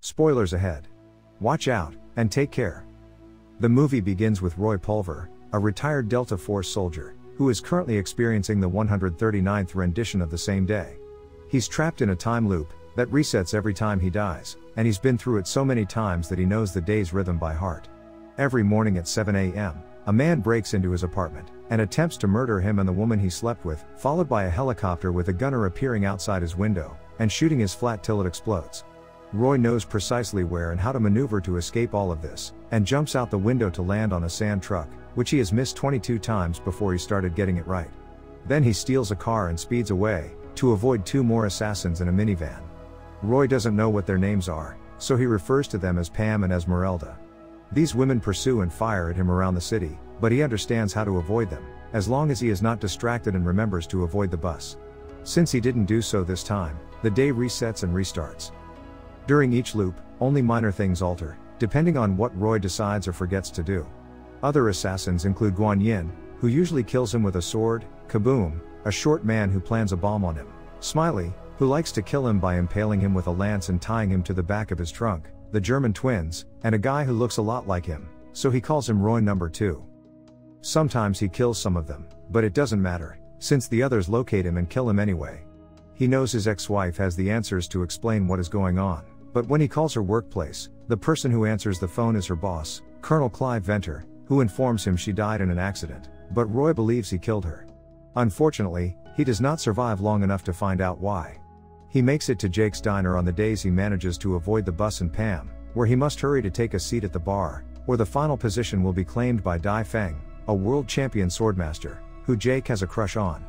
Spoilers ahead. Watch out, and take care. The movie begins with Roy Pulver, a retired Delta Force soldier, who is currently experiencing the 139th rendition of the same day. He's trapped in a time loop that resets every time he dies, and he's been through it so many times that he knows the day's rhythm by heart. Every morning at 7 a.m., a man breaks into his apartment and attempts to murder him and the woman he slept with, followed by a helicopter with a gunner appearing outside his window and shooting his flat till it explodes. Roy knows precisely where and how to maneuver to escape all of this, and jumps out the window to land on a sand truck, which he has missed 22 times before he started getting it right. Then he steals a car and speeds away, to avoid 2 more assassins in a minivan. Roy doesn't know what their names are, so he refers to them as Pam and Esmeralda. These women pursue and fire at him around the city, but he understands how to avoid them, as long as he is not distracted and remembers to avoid the bus. Since he didn't do so this time, the day resets and restarts. During each loop, only minor things alter, depending on what Roy decides or forgets to do. Other assassins include Guan Yin, who usually kills him with a sword, Kaboom, a short man who plans a bomb on him, Smiley, who likes to kill him by impaling him with a lance and tying him to the back of his trunk, the German twins, and a guy who looks a lot like him, so he calls him Roy number 2. Sometimes he kills some of them, but it doesn't matter, since the others locate him and kill him anyway. He knows his ex-wife has the answers to explain what is going on, but when he calls her workplace, the person who answers the phone is her boss, Colonel Clive Venter, who informs him she died in an accident, but Roy believes he killed her. Unfortunately, he does not survive long enough to find out why. He makes it to Jake's diner on the days he manages to avoid the bus and Pam, where he must hurry to take a seat at the bar, or the final position will be claimed by Dai Feng, a world champion swordmaster, who Jake has a crush on.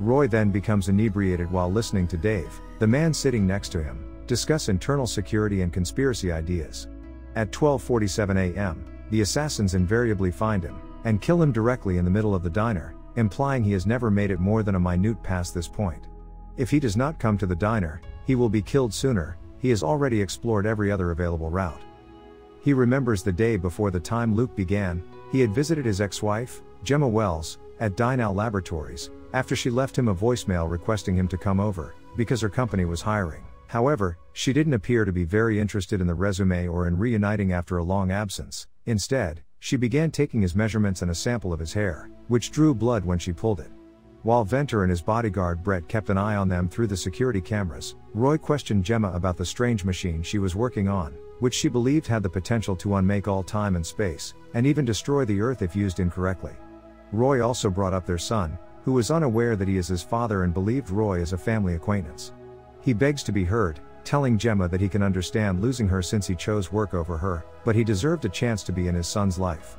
Roy then becomes inebriated while listening to Dave, the man sitting next to him, discuss internal security and conspiracy ideas. At 12:47 a.m., the assassins invariably find him, and kill him directly in the middle of the diner, implying he has never made it more than a minute past this point. If he does not come to the diner, he will be killed sooner. He has already explored every other available route. He remembers the day before the time loop began. He had visited his ex-wife, Gemma Wells, at Dynal Laboratories, after she left him a voicemail requesting him to come over, because her company was hiring. However, she didn't appear to be very interested in the resume or in reuniting after a long absence. Instead, she began taking his measurements and a sample of his hair, which drew blood when she pulled it. While Venter and his bodyguard Brett kept an eye on them through the security cameras, Roy questioned Gemma about the strange machine she was working on, which she believed had the potential to unmake all time and space, and even destroy the Earth if used incorrectly. Roy also brought up their son, who was unaware that he is his father and believed Roy is a family acquaintance. He begs to be heard, telling Gemma that he can understand losing her since he chose work over her, but he deserved a chance to be in his son's life.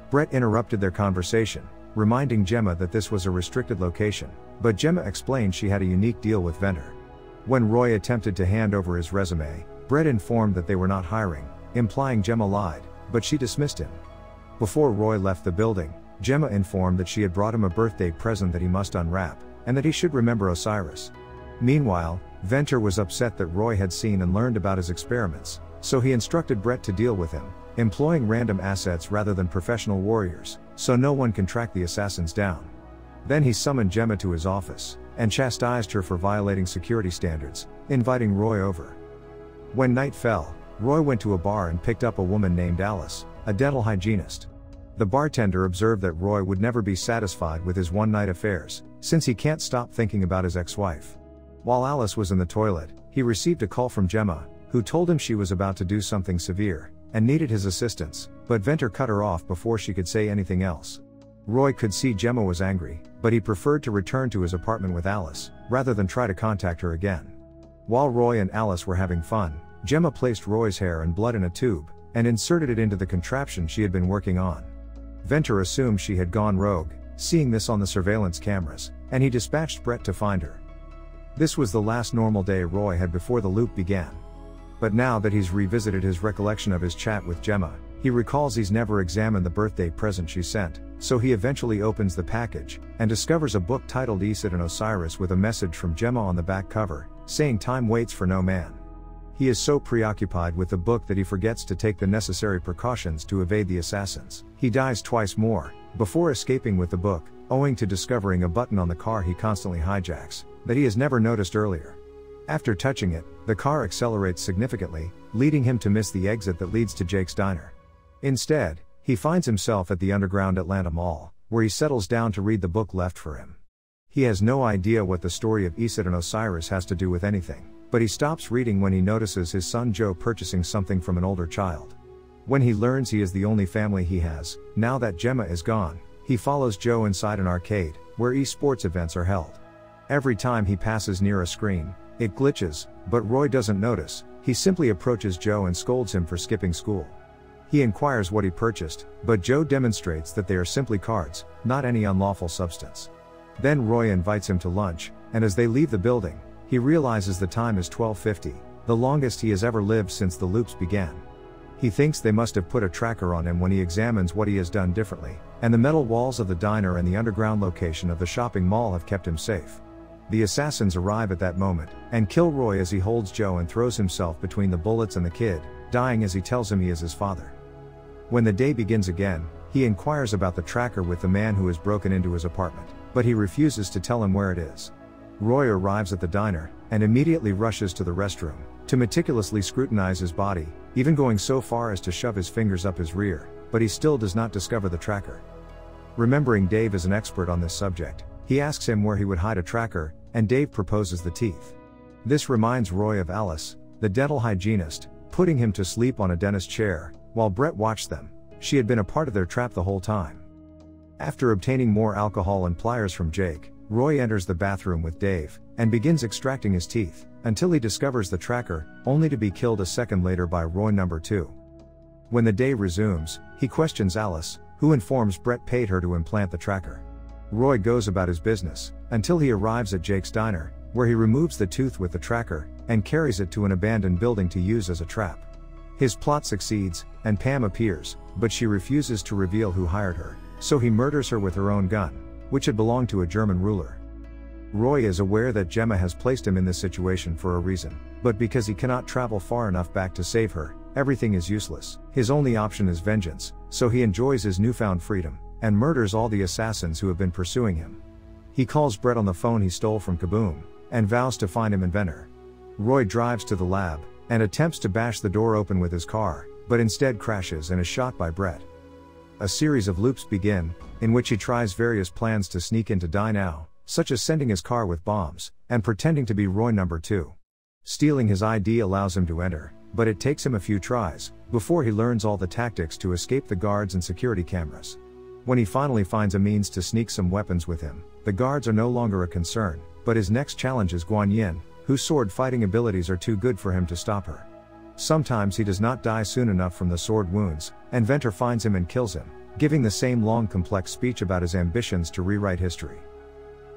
Brett interrupted their conversation, reminding Gemma that this was a restricted location, but Gemma explained she had a unique deal with Venter. When Roy attempted to hand over his resume, Brett informed that they were not hiring, implying Gemma lied, but she dismissed him. Before Roy left the building, Gemma informed that she had brought him a birthday present that he must unwrap, and that he should remember Osiris. Meanwhile, Venter was upset that Roy had seen and learned about his experiments, so he instructed Brett to deal with him, employing random assets rather than professional warriors, so no one can track the assassins down. Then he summoned Gemma to his office, and chastised her for violating security standards, inviting Roy over. When night fell, Roy went to a bar and picked up a woman named Alice, a dental hygienist. The bartender observed that Roy would never be satisfied with his one-night affairs, since he can't stop thinking about his ex-wife. While Alice was in the toilet, he received a call from Gemma, who told him she was about to do something severe, and needed his assistance, but Venter cut her off before she could say anything else. Roy could see Gemma was angry, but he preferred to return to his apartment with Alice, rather than try to contact her again. While Roy and Alice were having fun, Gemma placed Roy's hair and blood in a tube, and inserted it into the contraption she had been working on. Venter assumed she had gone rogue, seeing this on the surveillance cameras, and he dispatched Brett to find her. This was the last normal day Roy had before the loop began. But now that he's revisited his recollection of his chat with Gemma, he recalls he's never examined the birthday present she sent, so he eventually opens the package, and discovers a book titled Isid and Osiris with a message from Gemma on the back cover, saying time waits for no man. He is so preoccupied with the book that he forgets to take the necessary precautions to evade the assassins. He dies twice more, before escaping with the book, owing to discovering a button on the car he constantly hijacks, that he has never noticed earlier. After touching it, the car accelerates significantly, leading him to miss the exit that leads to Jake's diner. Instead, he finds himself at the underground Atlanta Mall, where he settles down to read the book left for him. He has no idea what the story of Isid and Osiris has to do with anything, but he stops reading when he notices his son Joe purchasing something from an older child. When he learns he is the only family he has, now that Gemma is gone, he follows Joe inside an arcade, where esports events are held. Every time he passes near a screen, it glitches, but Roy doesn't notice. He simply approaches Joe and scolds him for skipping school. He inquires what he purchased, but Joe demonstrates that they are simply cards, not any unlawful substance. Then Roy invites him to lunch, and as they leave the building, he realizes the time is 12:50, the longest he has ever lived since the loops began. He thinks they must have put a tracker on him when he examines what he has done differently, and the metal walls of the diner and the underground location of the shopping mall have kept him safe. The assassins arrive at that moment, and kill Roy as he holds Joe and throws himself between the bullets and the kid, dying as he tells him he is his father. When the day begins again, he inquires about the tracker with the man who has broken into his apartment, but he refuses to tell him where it is. Roy arrives at the diner, and immediately rushes to the restroom, to meticulously scrutinize his body, even going so far as to shove his fingers up his rear, but he still does not discover the tracker. Remembering Dave is an expert on this subject, he asks him where he would hide a tracker, and Dave proposes the teeth. This reminds Roy of Alice, the dental hygienist, putting him to sleep on a dentist chair, while Brett watched them. She had been a part of their trap the whole time. After obtaining more alcohol and pliers from Jake, Roy enters the bathroom with Dave, and begins extracting his teeth, until he discovers the tracker, only to be killed a second later by Roy number 2. When the day resumes, he questions Alice, who informs Brett paid her to implant the tracker. Roy goes about his business, until he arrives at Jake's diner, where he removes the tooth with the tracker, and carries it to an abandoned building to use as a trap. His plot succeeds, and Pam appears, but she refuses to reveal who hired her, so he murders her with her own gun, which had belonged to a German ruler. Roy is aware that Gemma has placed him in this situation for a reason, but because he cannot travel far enough back to save her, everything is useless. His only option is vengeance, so he enjoys his newfound freedom, and murders all the assassins who have been pursuing him. He calls Brett on the phone he stole from Kaboom, and vows to find him inventor. Roy drives to the lab, and attempts to bash the door open with his car, but instead crashes and is shot by Brett. A series of loops begin, in which he tries various plans to sneak into Die Now, such as sending his car with bombs, and pretending to be Roy number 2. Stealing his ID allows him to enter, but it takes him a few tries, before he learns all the tactics to escape the guards and security cameras. When he finally finds a means to sneak some weapons with him, the guards are no longer a concern, but his next challenge is Guan Yin, whose sword fighting abilities are too good for him to stop her. Sometimes he does not die soon enough from the sword wounds, and Venter finds him and kills him, giving the same long complex speech about his ambitions to rewrite history.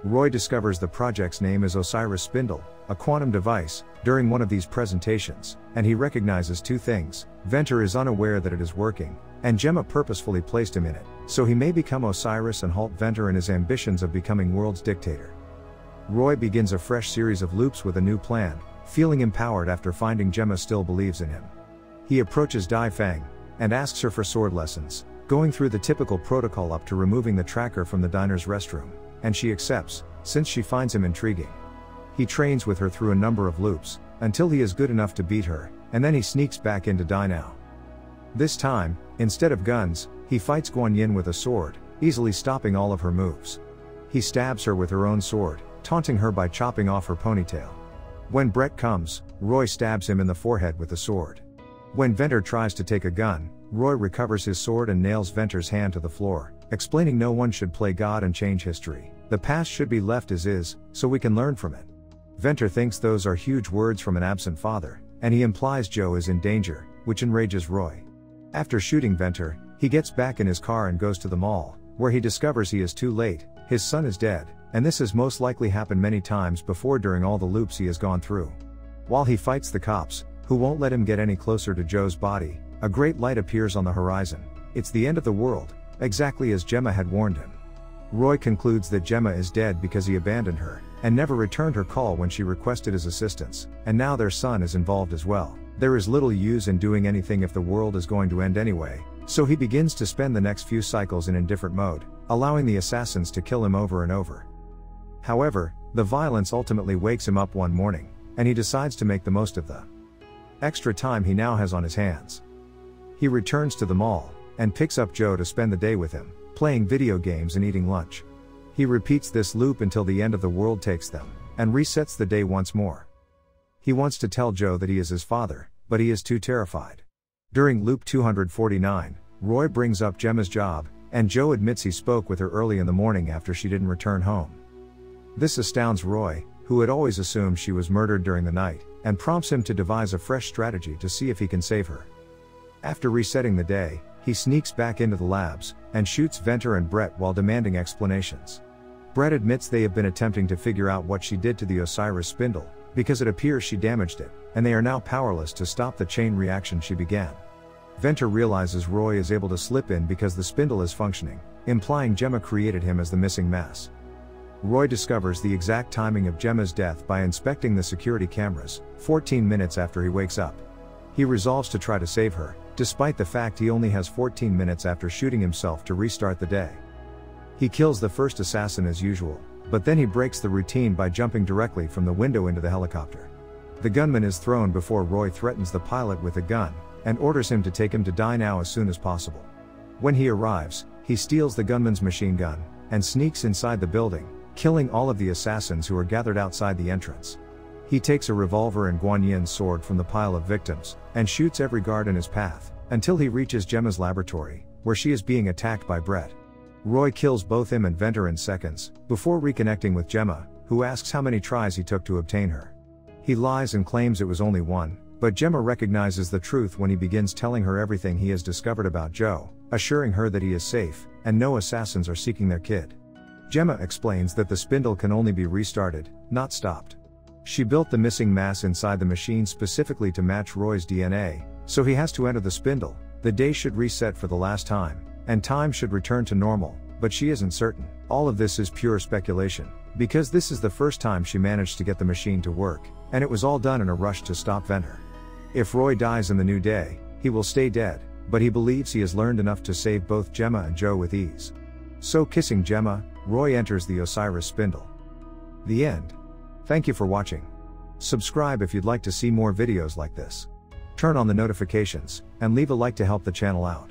Roy discovers the project's name is Osiris Spindle, a quantum device, during one of these presentations, and he recognizes two things: Venter is unaware that it is working, and Gemma purposefully placed him in it, so he may become Osiris and halt Venter in his ambitions of becoming world's dictator. Roy begins a fresh series of loops with a new plan, feeling empowered after finding Gemma still believes in him. He approaches Dai Fang, and asks her for sword lessons, going through the typical protocol up to removing the tracker from the diner's restroom, and she accepts, since she finds him intriguing. He trains with her through a number of loops, until he is good enough to beat her, and then he sneaks back into Die Now. This time, instead of guns, he fights Guan Yin with a sword, easily stopping all of her moves. He stabs her with her own sword, taunting her by chopping off her ponytail. When Brett comes, Roy stabs him in the forehead with the sword. When Venter tries to take a gun, Roy recovers his sword and nails Venter's hand to the floor, explaining no one should play God and change history. The past should be left as is, so we can learn from it. Venter thinks those are huge words from an absent father, and he implies Joe is in danger, which enrages Roy. After shooting Venter, he gets back in his car and goes to the mall, where he discovers he is too late. His son is dead, and this has most likely happened many times before during all the loops he has gone through. While he fights the cops, who won't let him get any closer to Joe's body, a great light appears on the horizon. It's the end of the world, exactly as Gemma had warned him. Roy concludes that Gemma is dead because he abandoned her, and never returned her call when she requested his assistance, and now their son is involved as well. There is little use in doing anything if the world is going to end anyway, so he begins to spend the next few cycles in indifferent mode, allowing the assassins to kill him over and over. However, the violence ultimately wakes him up one morning, and he decides to make the most of the extra time he now has on his hands. He returns to the mall, and picks up Joe to spend the day with him, playing video games and eating lunch. He repeats this loop until the end of the world takes them, and resets the day once more. He wants to tell Joe that he is his father, but he is too terrified. During loop 249, Roy brings up Gemma's job, and Joe admits he spoke with her early in the morning after she didn't return home. This astounds Roy, who had always assumed she was murdered during the night, and prompts him to devise a fresh strategy to see if he can save her. After resetting the day, he sneaks back into the labs, and shoots Venter and Brett while demanding explanations. Brett admits they have been attempting to figure out what she did to the Osiris spindle, because it appears she damaged it, and they are now powerless to stop the chain reaction she began. Venter realizes Roy is able to slip in because the spindle is functioning, implying Gemma created him as the missing mass. Roy discovers the exact timing of Gemma's death by inspecting the security cameras, 14 minutes after he wakes up. He resolves to try to save her, despite the fact he only has 14 minutes after shooting himself to restart the day. He kills the first assassin as usual, but then he breaks the routine by jumping directly from the window into the helicopter. The gunman is thrown before Roy threatens the pilot with a gun, and orders him to take him to die now as soon as possible. When he arrives, he steals the gunman's machine gun, and sneaks inside the building, killing all of the assassins who are gathered outside the entrance. He takes a revolver and Guan Yin's sword from the pile of victims, and shoots every guard in his path, until he reaches Gemma's laboratory, where she is being attacked by Brett. Roy kills both him and Venter in seconds, before reconnecting with Gemma, who asks how many tries he took to obtain her. He lies and claims it was only one, but Gemma recognizes the truth when he begins telling her everything he has discovered about Joe, assuring her that he is safe, and no assassins are seeking their kid. Gemma explains that the spindle can only be restarted, not stopped. She built the missing mass inside the machine specifically to match Roy's DNA, so he has to enter the spindle. The day should reset for the last time, and time should return to normal, but she isn't certain. All of this is pure speculation, because this is the first time she managed to get the machine to work, and it was all done in a rush to stop Venter. If Roy dies in the new day, he will stay dead, but he believes he has learned enough to save both Gemma and Joe with ease. So kissing Gemma, Roy enters the Osiris spindle. The end. Thank you for watching. Subscribe if you'd like to see more videos like this. Turn on the notifications, and leave a like to help the channel out.